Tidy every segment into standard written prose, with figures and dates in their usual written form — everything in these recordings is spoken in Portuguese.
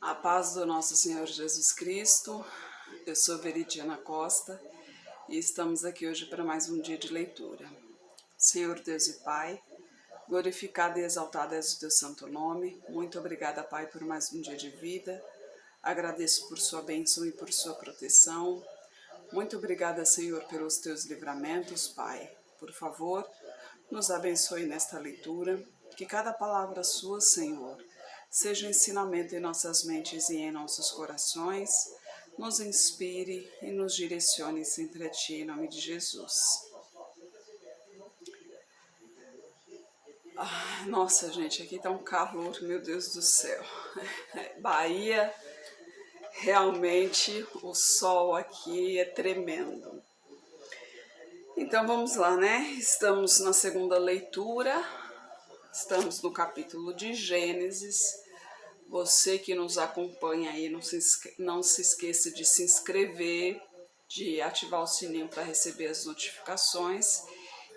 A paz do nosso Senhor Jesus Cristo. Eu sou Veridiana Costa e estamos aqui hoje para mais um dia de leitura. Senhor Deus e Pai, glorificado e exaltado és o teu santo nome. Muito obrigada, Pai, por mais um dia de vida. Agradeço por sua bênção e por sua proteção. Muito obrigada, Senhor, pelos teus livramentos, Pai. Por favor, nos abençoe nesta leitura, que cada palavra sua, Senhor, seja ensinamento em nossas mentes e em nossos corações, nos inspire e nos direcione sempre a Ti, em nome de Jesus. Nossa, gente, aqui tá um calor, meu Deus do céu. Bahia, realmente o sol aqui é tremendo. Então vamos lá, né? Estamos na segunda leitura, estamos no capítulo de Gênesis. Você que nos acompanha aí, não se esqueça de se inscrever, de ativar o sininho para receber as notificações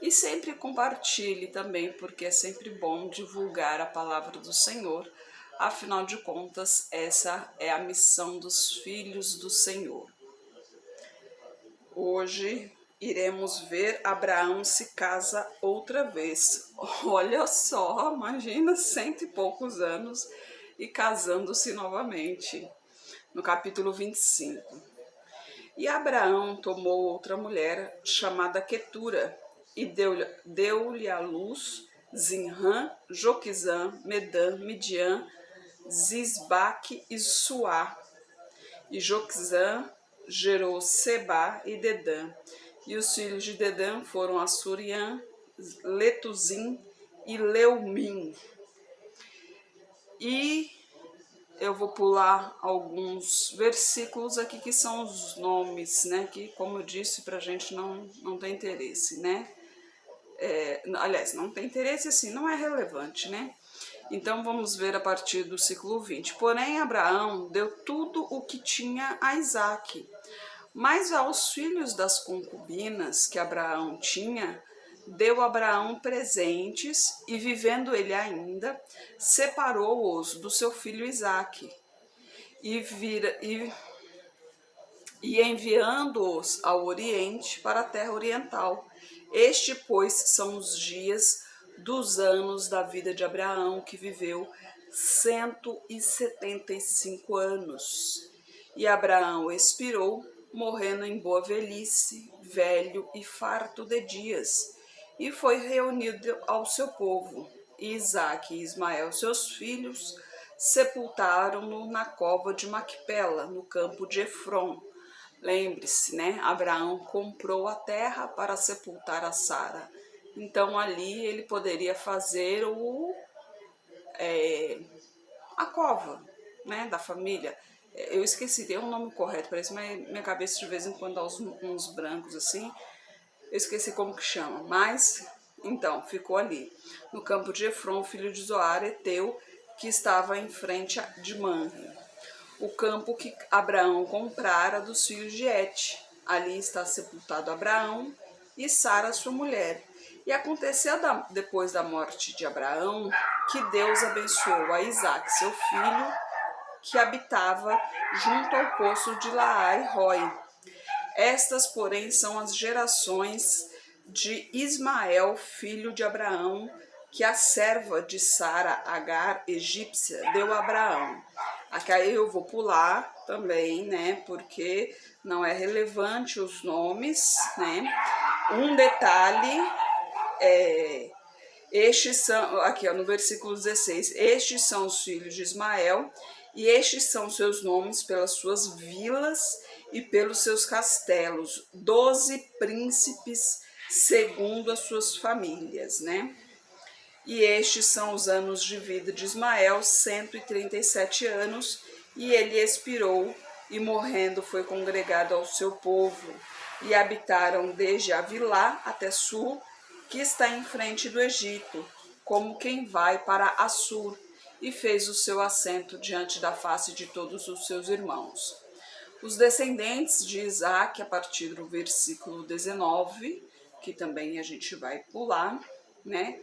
e sempre compartilhe também, porque é sempre bom divulgar a palavra do Senhor. Afinal de contas, essa é a missão dos filhos do Senhor. Hoje iremos ver Abraão se casa outra vez. Olha só, imagina, 100 e poucos anos e casando-se novamente, no capítulo 25. E Abraão tomou outra mulher chamada Quetura e deu-lhe à luz Zinrã, Joquizã, Medã, Midian, Zisbaque e Suá. E Joquizã gerou Sebá e Dedã. E os filhos de Dedã foram Assuriã, Letuzim e Leumim. E eu vou pular alguns versículos aqui que são os nomes, né? Que, como eu disse, pra gente não tem interesse, né? Aliás, não tem interesse assim, não é relevante, né? Então vamos ver a partir do século 20. Porém, Abraão deu tudo o que tinha a Isaque. Mas aos filhos das concubinas que Abraão tinha, deu Abraão presentes e, vivendo ele ainda, separou-os do seu filho Isaque e enviando-os ao Oriente para a terra oriental. Este, pois, são os dias dos anos da vida de Abraão, que viveu 175 anos. E Abraão expirou, morrendo em boa velhice, velho e farto de dias, e foi reunido ao seu povo. E Isaque e Ismael, seus filhos, sepultaram-no na cova de Macpela, no campo de Efron. Lembre-se, né? Abraão comprou a terra para sepultar a Sara. Então ali ele poderia fazer a cova, né, da família. Eu esqueci, tem um nome correto para isso, mas minha cabeça de vez em quando dá uns brancos assim. Eu esqueci como que chama, mas então ficou ali, no campo de Efron, filho de Zoar, Eteu, que estava em frente de Manre, o campo que Abraão comprara dos filhos de Et. Ali está sepultado Abraão e Sara, sua mulher. E aconteceu depois da morte de Abraão que Deus abençoou a Isaque, seu filho, que habitava junto ao poço de Laai-Roi. Estas, porém, são as gerações de Ismael, filho de Abraão, que a serva de Sara, Agar, egípcia, deu a Abraão. Aqui eu vou pular também, né, porque não é relevante os nomes, né. Um detalhe estes são, aqui ó, no versículo 16, estes são os filhos de Ismael, e estes são seus nomes pelas suas vilas e pelos seus castelos, 12 príncipes segundo as suas famílias, né? E estes são os anos de vida de Ismael, 137 anos, e ele expirou, e morrendo foi congregado ao seu povo, e habitaram desde Avilá até Sur, que está em frente do Egito, como quem vai para Assur, e fez o seu assento diante da face de todos os seus irmãos. Os descendentes de Isaque, a partir do versículo 19, que também a gente vai pular, né?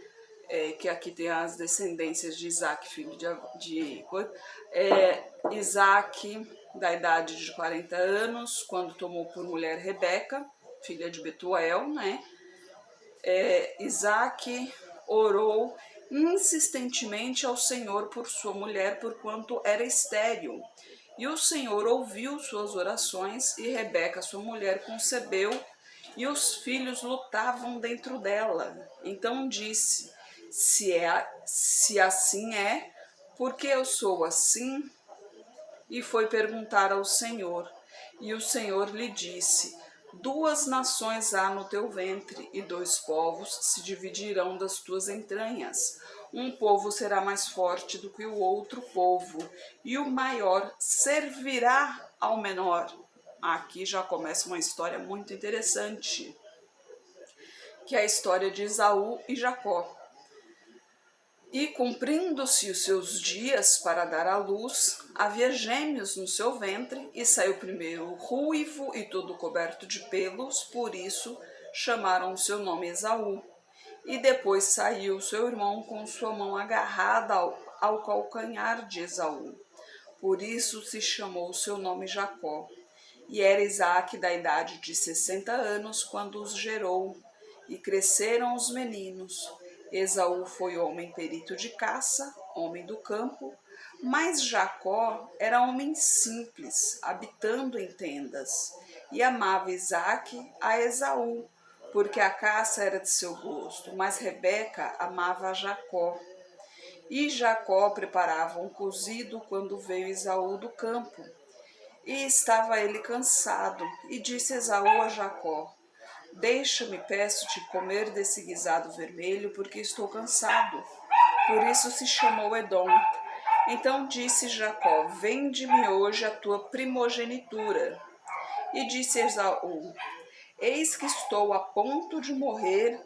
que aqui tem as descendências de Isaac, filho de Isaac, da idade de 40 anos, quando tomou por mulher Rebeca, filha de Betuel, né? Isaac orou insistentemente ao Senhor por sua mulher, porquanto era estéril. E o Senhor ouviu suas orações, e Rebeca, sua mulher, concebeu, e os filhos lutavam dentro dela. Então disse: se assim é, porque eu sou assim? E foi perguntar ao Senhor. E o Senhor lhe disse: 2 nações há no teu ventre, e 2 povos se dividirão das tuas entranhas. Um povo será mais forte do que o outro povo, e o maior servirá ao menor. Aqui já começa uma história muito interessante, que é a história de Esaú e Jacó. E cumprindo-se os seus dias para dar à luz, havia gêmeos no seu ventre, e saiu primeiro ruivo e todo coberto de pelos, por isso chamaram o seu nome Esaú. E depois saiu seu irmão com sua mão agarrada ao calcanhar de Esaú. Por isso se chamou o seu nome Jacó. E era Isaque da idade de 60 anos quando os gerou, e cresceram os meninos. Esaú foi homem perito de caça, homem do campo, mas Jacó era homem simples, habitando em tendas, e amava Isaque a Esaú, porque a caça era de seu gosto, mas Rebeca amava a Jacó. E Jacó preparava um cozido quando veio Esaú do campo. E estava ele cansado, e disse Esaú a Jacó: Deixa-me, peço-te, comer desse guisado vermelho, porque estou cansado. Por isso se chamou Edom. Então disse Jacó: Vende-me hoje a tua primogenitura. E disse Esaú: Eis que estou a ponto de morrer,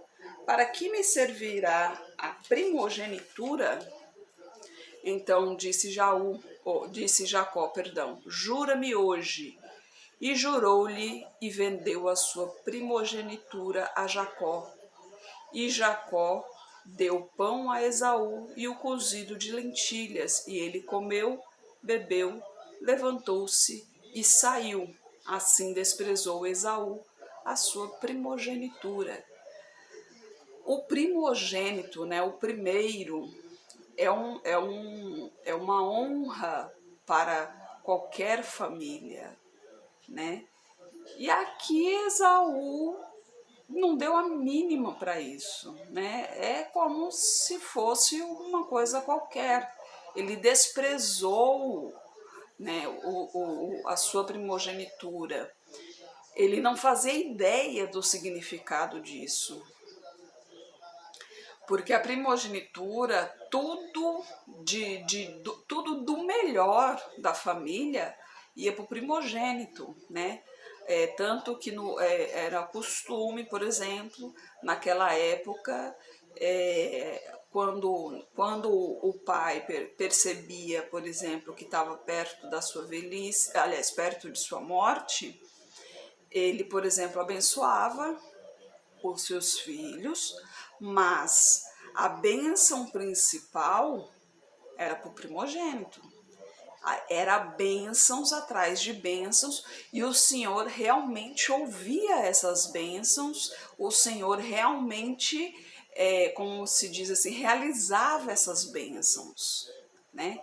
para que me servirá a primogenitura? Então disse Jacó, jura-me hoje. E jurou-lhe e vendeu a sua primogenitura a Jacó. E Jacó deu pão a Esaú e o cozido de lentilhas, e ele comeu, bebeu, levantou-se e saiu. Assim desprezou Esaú a sua primogenitura. O primogênito, né, o primeiro, é uma honra para qualquer família, né? E aqui Esaú não deu a mínima para isso, né? É como se fosse uma coisa qualquer. Ele desprezou, né, a sua primogenitura. Ele não fazia ideia do significado disso. Porque a primogenitura, tudo do melhor da família ia para o primogênito, né? Tanto que era costume, por exemplo, naquela época, quando o pai percebia, por exemplo, que estava perto da sua velhice, aliás, perto de sua morte, ele, por exemplo, abençoava os seus filhos, mas a bênção principal era para o primogênito. Era bênçãos atrás de bênçãos, e o Senhor realmente ouvia essas bênçãos, o Senhor realmente, como se diz assim, realizava essas bênçãos, né?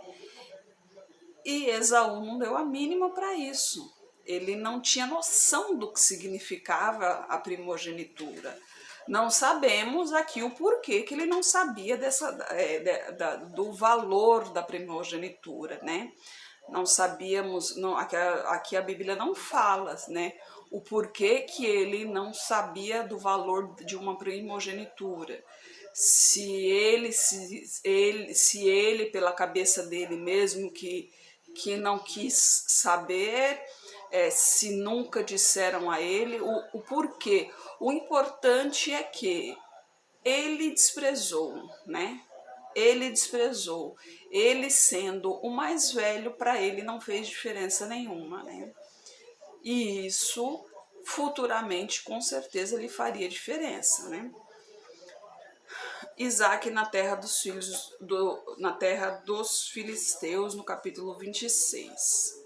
E Esaú não deu a mínima para isso. Ele não tinha noção do que significava a primogenitura. Não sabemos aqui o porquê que ele não sabia do valor da primogenitura, né? Não sabíamos, não, aqui a Bíblia não fala, né? O porquê que ele não sabia do valor de uma primogenitura. Se ele pela cabeça dele mesmo que não quis saber, se nunca disseram a ele o porquê. O importante é que ele desprezou, né? Ele desprezou. Ele sendo o mais velho, para ele não fez diferença nenhuma, né? E isso futuramente, com certeza, lhe faria diferença, né? Isaque na terra dos filhos na terra dos filisteus, no capítulo 26.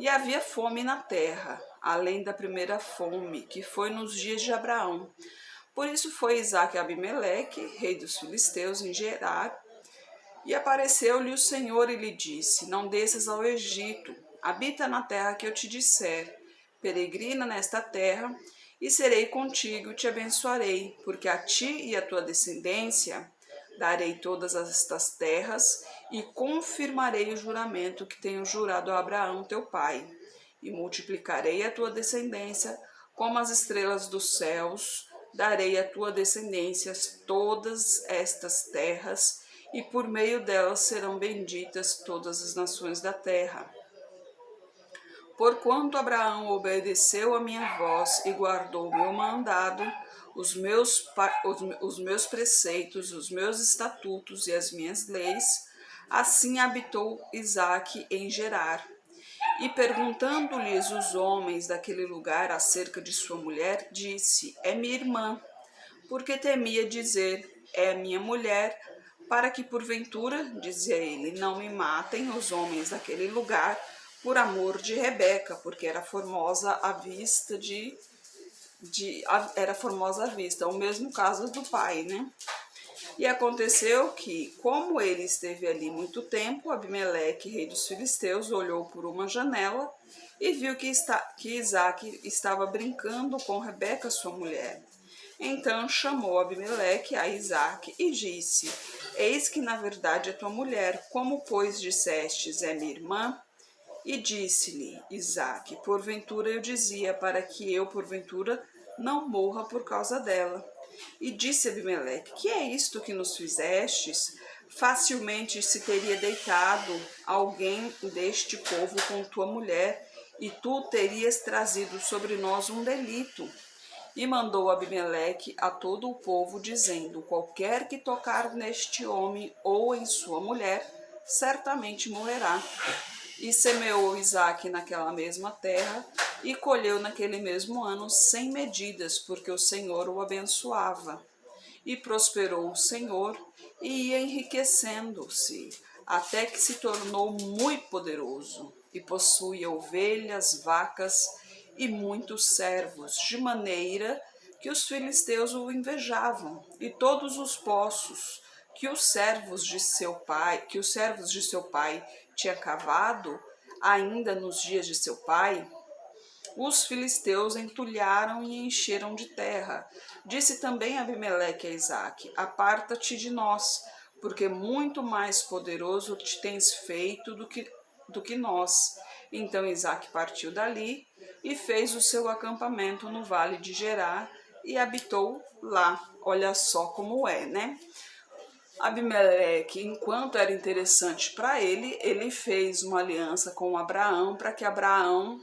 E havia fome na terra, além da primeira fome, que foi nos dias de Abraão. Por isso foi Isaque a Abimeleque, rei dos filisteus, em Gerar, e apareceu-lhe o Senhor e lhe disse: Não desças ao Egito, habita na terra que eu te disser, peregrina nesta terra, e serei contigo e te abençoarei, porque a ti e a tua descendência darei todas estas terras e confirmarei o juramento que tenho jurado a Abraão teu pai, e multiplicarei a tua descendência como as estrelas dos céus, darei à tua descendência todas estas terras, e por meio delas serão benditas todas as nações da terra. Porquanto Abraão obedeceu a minha voz e guardou o meu mandado, os meus preceitos, os meus estatutos e as minhas leis, assim habitou Isaque em Gerar. E perguntando-lhes os homens daquele lugar acerca de sua mulher, disse: É minha irmã, porque temia dizer: É minha mulher, para que porventura, dizia ele, não me matem os homens daquele lugar por amor de Rebeca, porque era formosa à vista era formosa à vista, o mesmo caso do pai, né? E aconteceu que, como ele esteve ali muito tempo, Abimeleque, rei dos filisteus, olhou por uma janela e viu que Isaque estava brincando com Rebeca, sua mulher. Então chamou Abimeleque a Isaque e disse: Eis que na verdade é tua mulher, como pois dissestes, é minha irmã? E disse-lhe Isaque: Porventura eu dizia, para que eu, porventura, não morra por causa dela. E disse Abimeleque: Que é isto que nos fizestes? Facilmente se teria deitado alguém deste povo com tua mulher, e tu terias trazido sobre nós um delito. E mandou Abimeleque a todo o povo, dizendo: Qualquer que tocar neste homem ou em sua mulher, certamente morrerá. E semeou Isaque naquela mesma terra, e colheu naquele mesmo ano 100 medidas, porque o Senhor o abençoava. E prosperou o Senhor, e ia enriquecendo-se, até que se tornou muito poderoso, e possuía ovelhas, vacas e muitos servos, de maneira que os filisteus o invejavam, e todos os poços que os servos de seu pai tinha cavado, ainda nos dias de seu pai, os filisteus entulharam e encheram de terra. Disse também Abimeleque a Isaque: Aparta-te de nós, porque muito mais poderoso te tens feito do que nós. Então Isaque partiu dali e fez o seu acampamento no vale de Gerar e habitou lá. Olha só como é, né? Abimeleque, enquanto era interessante para ele, ele fez uma aliança com Abraão para que Abraão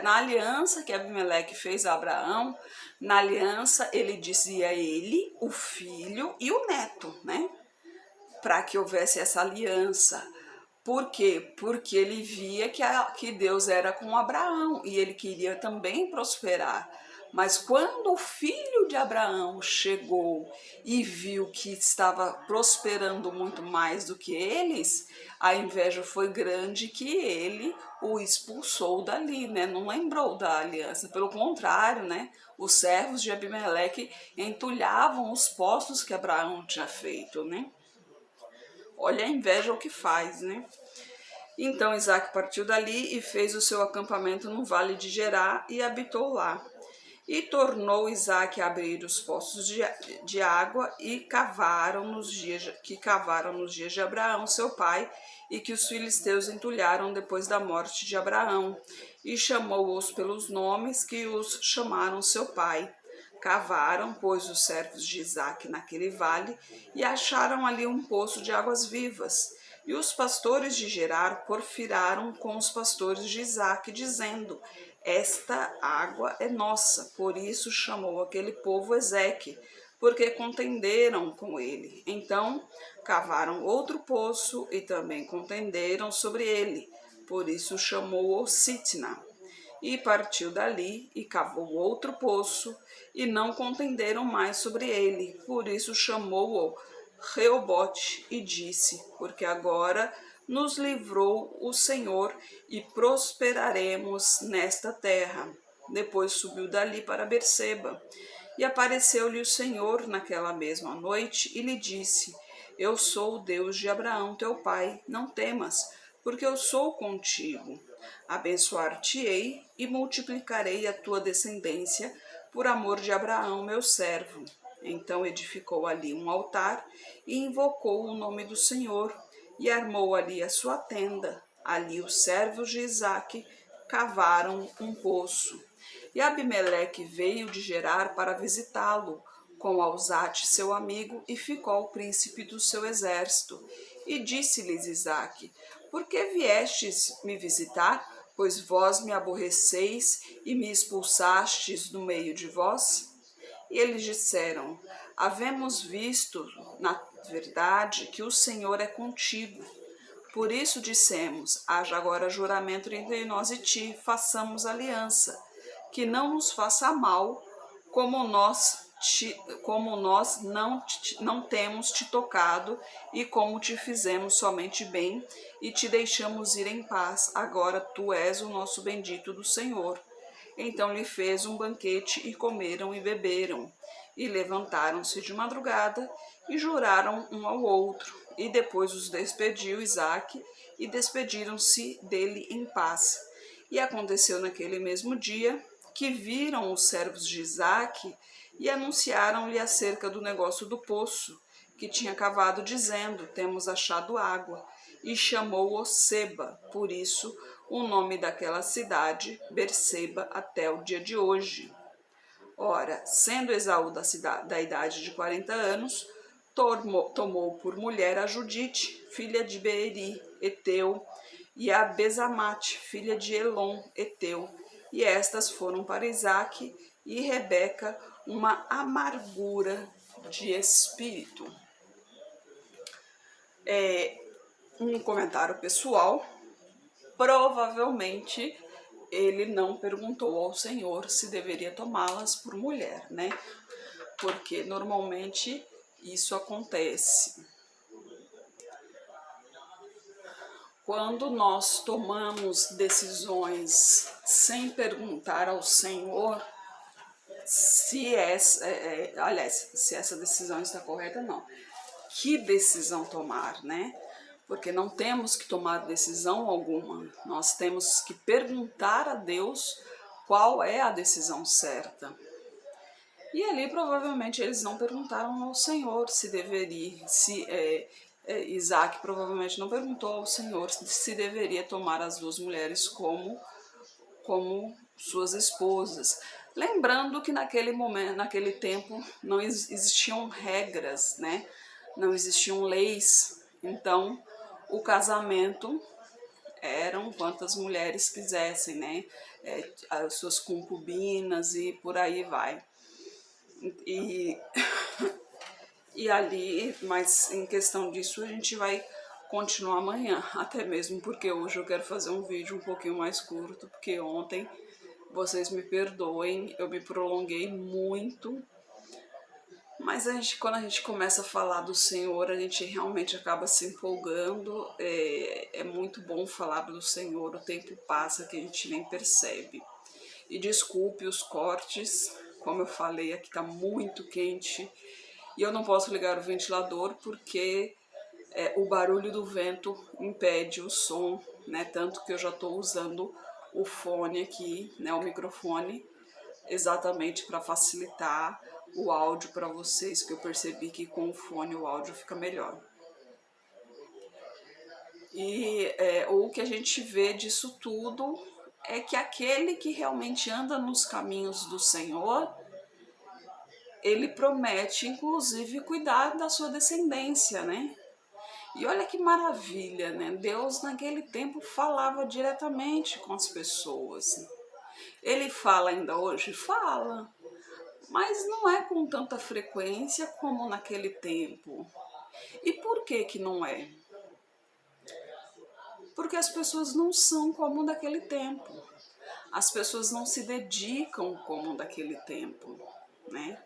na aliança que Abimeleque fez a Abraão, na aliança ele dizia ele, o filho e o neto, né? Para que houvesse essa aliança. Por quê? Porque ele via que Deus era com Abraão e ele queria também prosperar. Mas quando o filho de Abraão chegou e viu que estava prosperando muito mais do que eles, a inveja foi grande que ele o expulsou dali, né? Não lembrou da aliança. Pelo contrário, né? Os servos de Abimeleque entulhavam os poços que Abraão tinha feito, né? Olha a inveja o que faz, né? Então Isaque partiu dali e fez o seu acampamento no vale de Gerar e habitou lá. E tornou Isaque a abrir os poços de água que cavaram nos dias de Abraão, seu pai, e que os filisteus entulharam depois da morte de Abraão. E chamou-os pelos nomes que os chamaram seu pai. Cavaram, pois, os servos de Isaque naquele vale e acharam ali um poço de águas vivas. E os pastores de Gerar porfiraram com os pastores de Isaque, dizendo: Esta água é nossa. Por isso chamou aquele povo Ezeque, porque contenderam com ele. Então cavaram outro poço e também contenderam sobre ele. Por isso chamou-o Sitna. E partiu dali e cavou outro poço, e não contenderam mais sobre ele. Por isso chamou-o Reobote e disse: porque agora nos livrou o Senhor e prosperaremos nesta terra. Depois subiu dali para Berseba. E apareceu-lhe o Senhor naquela mesma noite e lhe disse: eu sou o Deus de Abraão teu pai, não temas, porque eu sou contigo. Abençoar-te-ei e multiplicarei a tua descendência por amor de Abraão, meu servo. Então edificou ali um altar e invocou o nome do Senhor e armou ali a sua tenda. Ali os servos de Isaque cavaram um poço. E Abimeleque veio de Gerar para visitá-lo, com Alzate seu amigo, e ficou o príncipe do seu exército. E disse-lhes Isaque: por que viestes me visitar? Pois vós me aborreceis e me expulsastes do meio de vós? E eles disseram: havemos visto, na verdade, que o Senhor é contigo. Por isso dissemos: haja agora juramento entre nós e ti, façamos aliança, que não nos faça mal, como nós não temos te tocado, e como te fizemos somente bem, e te deixamos ir em paz. Agora tu és o nosso bendito do Senhor. Então lhe fez um banquete, e comeram e beberam, e levantaram-se de madrugada, e juraram um ao outro. E depois os despediu Isaque, e despediram-se dele em paz. E aconteceu naquele mesmo dia, que viram os servos de Isaque, e anunciaram-lhe acerca do negócio do poço, que tinha cavado, dizendo: temos achado água. E chamou-o Seba, por isso o nome daquela cidade, Berseba, até o dia de hoje. Ora, sendo Esaú da idade de 40 anos, tomou por mulher a Judite, filha de Beeri, Eteu, e a Bezamate, filha de Elon, Eteu. E estas foram para Isaque e Rebeca uma amargura de espírito. Um comentário pessoal: provavelmente ele não perguntou ao Senhor se deveria tomá-las por mulher, né? Porque normalmente isso acontece. Quando nós tomamos decisões sem perguntar ao Senhor se se essa decisão está correta ou não, que decisão tomar, né? Porque não temos que tomar decisão alguma, nós temos que perguntar a Deus qual é a decisão certa. E ali provavelmente eles não perguntaram ao Senhor se deveria, Isaac provavelmente não perguntou ao Senhor se deveria tomar as duas mulheres como suas esposas. Lembrando que naquele momento, naquele tempo, não existiam regras, né? Não existiam leis. Então, o casamento eram quantas mulheres quisessem, né? As suas concubinas e por aí vai. E, e ali, mas em questão disso, a gente vai continuar amanhã, até mesmo porque hoje eu quero fazer um vídeo um pouquinho mais curto, porque ontem, vocês me perdoem, eu me prolonguei muito, mas quando a gente começa a falar do Senhor, a gente realmente acaba se empolgando. É muito bom falar do Senhor, o tempo passa que a gente nem percebe. E desculpe os cortes, como eu falei, aqui tá muito quente e eu não posso ligar o ventilador porque o barulho do vento impede o som, né? Tanto que eu já estou usando o fone aqui, né? O microfone, exatamente para facilitar o áudio para vocês, que eu percebi que com o fone o áudio fica melhor. E o que a gente vê disso tudo é que aquele que realmente anda nos caminhos do Senhor, ele promete, inclusive, cuidar da sua descendência, né? E olha que maravilha, né? Deus naquele tempo falava diretamente com as pessoas. Ele fala ainda hoje? Fala, mas não é com tanta frequência como naquele tempo. E por que que não é? Porque as pessoas não são como naquele tempo. as pessoas não se dedicam como daquele tempo, né?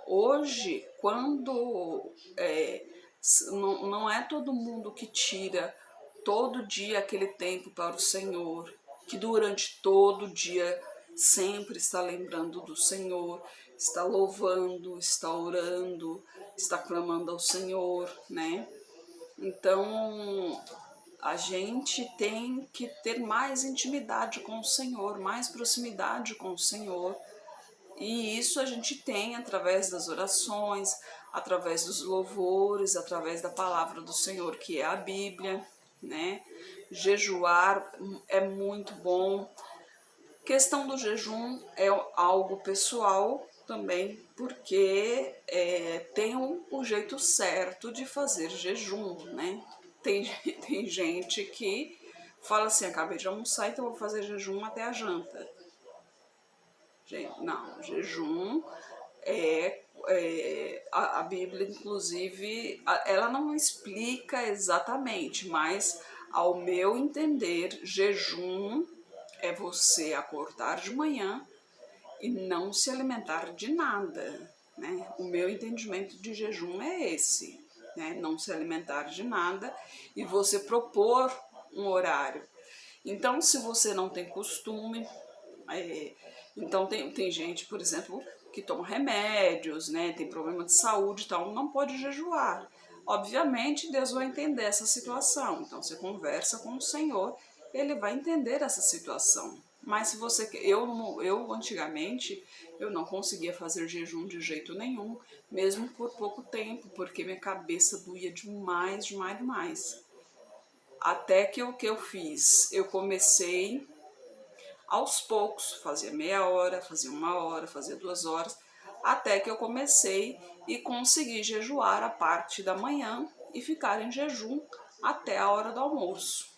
Hoje, quando não é todo mundo que tira todo dia aquele tempo para o Senhor, que durante todo dia sempre está lembrando do Senhor, está louvando, está orando, está clamando ao Senhor, né? Então, a gente tem que ter mais intimidade com o Senhor, mais proximidade com o Senhor. E isso a gente tem através das orações, através dos louvores, através da palavra do Senhor, que é a Bíblia, né? Jejuar é muito bom. Questão do jejum é algo pessoal também, porque tem o jeito certo de fazer jejum, né? Tem gente que fala assim, acabei de almoçar, então vou fazer jejum até a janta. Gente, não, jejum a Bíblia, inclusive, ela não explica exatamente, mas ao meu entender, jejum é você acordar de manhã e não se alimentar de nada, né? O meu entendimento de jejum é esse, né? Não se alimentar de nada e você propor um horário. Então, se você não tem costume, então tem gente, por exemplo, que toma remédios, né? Tem problema de saúde e tal, não pode jejuar. Obviamente, Deus vai entender essa situação. Então, você conversa com o Senhor, ele vai entender essa situação. Mas se você eu antigamente eu não conseguia fazer jejum de jeito nenhum, mesmo por pouco tempo, porque minha cabeça doía demais, demais, demais. Até que o que eu fiz, eu comecei aos poucos, fazia meia hora, fazia 1 hora, fazia 2 horas, até que eu comecei e consegui jejuar a parte da manhã e ficar em jejum até a hora do almoço.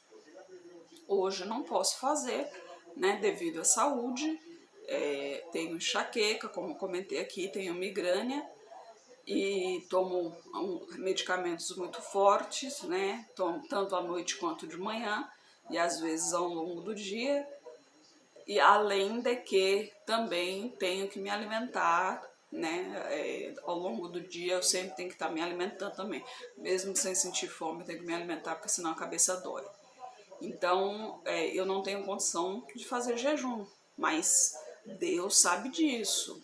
Hoje não posso fazer, né, devido à saúde, tenho enxaqueca, como comentei aqui, tenho migrânia e tomo medicamentos muito fortes, né, tomo tanto à noite quanto de manhã e às vezes ao longo do dia. E além de que também tenho que me alimentar, né? Ao longo do dia eu sempre tenho que estar me alimentando também. Mesmo sem sentir fome, eu tenho que me alimentar, porque senão a cabeça dói. Então, eu não tenho condição de fazer jejum, mas Deus sabe disso.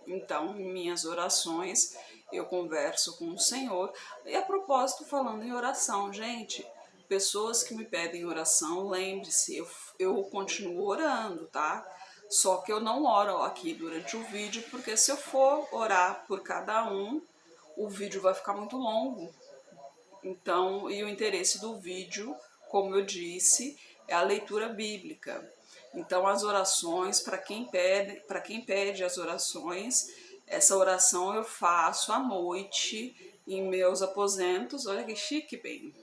Então, em minhas orações, eu converso com o Senhor. E a propósito, falando em oração, gente, pessoas que me pedem oração, lembre-se, eu continuo orando, tá? Só que eu não oro aqui durante o vídeo, porque se eu for orar por cada um, o vídeo vai ficar muito longo. Então, e o interesse do vídeo, como eu disse, é a leitura bíblica. Então, as orações, para quem pede as orações, essa oração eu faço à noite em meus aposentos. Olha que chique, bem.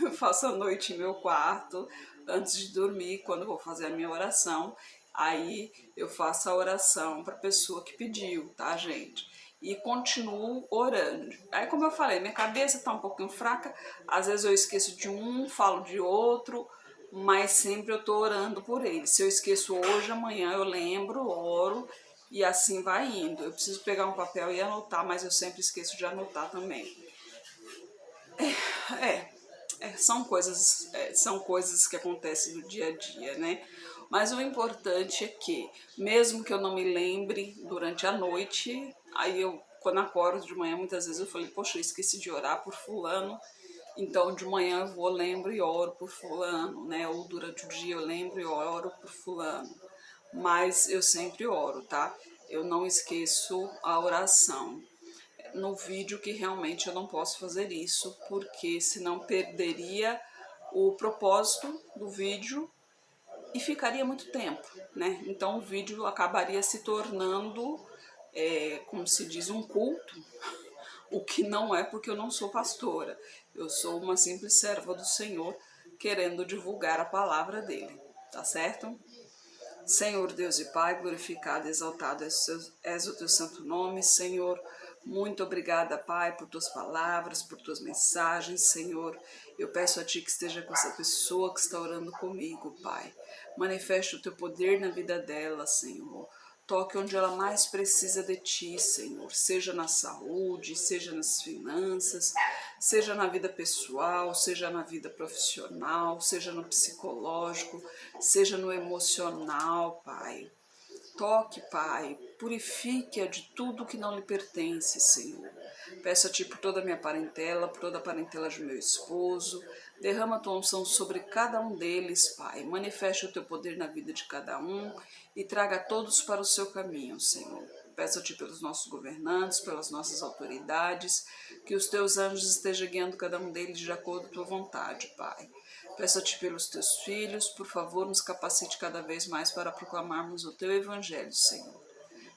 Eu faço à noite em meu quarto, antes de dormir, quando vou fazer a minha oração. Aí eu faço a oração para a pessoa que pediu, tá, gente? E continuo orando. Aí, como eu falei, minha cabeça está um pouquinho fraca, às vezes eu esqueço de um, falo de outro, mas sempre eu estou orando por ele. Se eu esqueço hoje, amanhã eu lembro, oro e assim vai indo. Eu preciso pegar um papel e anotar, mas eu sempre esqueço de anotar também. São coisas que acontecem no dia a dia, né? Mas o importante é que, mesmo que eu não me lembre durante a noite, aí eu, quando acordo de manhã, muitas vezes eu falei, poxa, eu esqueci de orar por fulano, então de manhã eu vou, lembro e oro por fulano, né? Ou durante o dia eu lembro e oro por fulano. Mas eu sempre oro, tá? Eu não esqueço a oração. No vídeo que realmente eu não posso fazer isso, porque senão perderia o propósito do vídeo e ficaria muito tempo, né? Então o vídeo acabaria se tornando, como se diz, um culto, o que não é, porque eu não sou pastora. Eu sou uma simples serva do Senhor, querendo divulgar a palavra dele, tá certo? Senhor Deus e Pai, glorificado e exaltado és o teu santo nome, Senhor. Muito obrigada, Pai, por tuas palavras, por tuas mensagens, Senhor. Eu peço a Ti que esteja com essa pessoa que está orando comigo, Pai. Manifeste o Teu poder na vida dela, Senhor. Toque onde ela mais precisa de Ti, Senhor. Seja na saúde, seja nas finanças, seja na vida pessoal, seja na vida profissional, seja no psicológico, seja no emocional, Pai. Toque, Pai, purifique-a de tudo que não lhe pertence, Senhor. Peço a Ti por toda a minha parentela, por toda a parentela de meu esposo. Derrama a Tua unção sobre cada um deles, Pai. Manifeste o Teu poder na vida de cada um e traga todos para o Seu caminho, Senhor. Peço a Ti pelos nossos governantes, pelas nossas autoridades, que os Teus anjos estejam guiando cada um deles de acordo com a Tua vontade, Pai. Peço a Ti pelos Teus filhos, por favor, nos capacite cada vez mais para proclamarmos o Teu Evangelho, Senhor.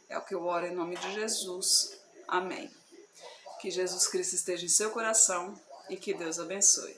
É o que eu oro em nome de Jesus. Amém. Que Jesus Cristo esteja em seu coração e que Deus abençoe.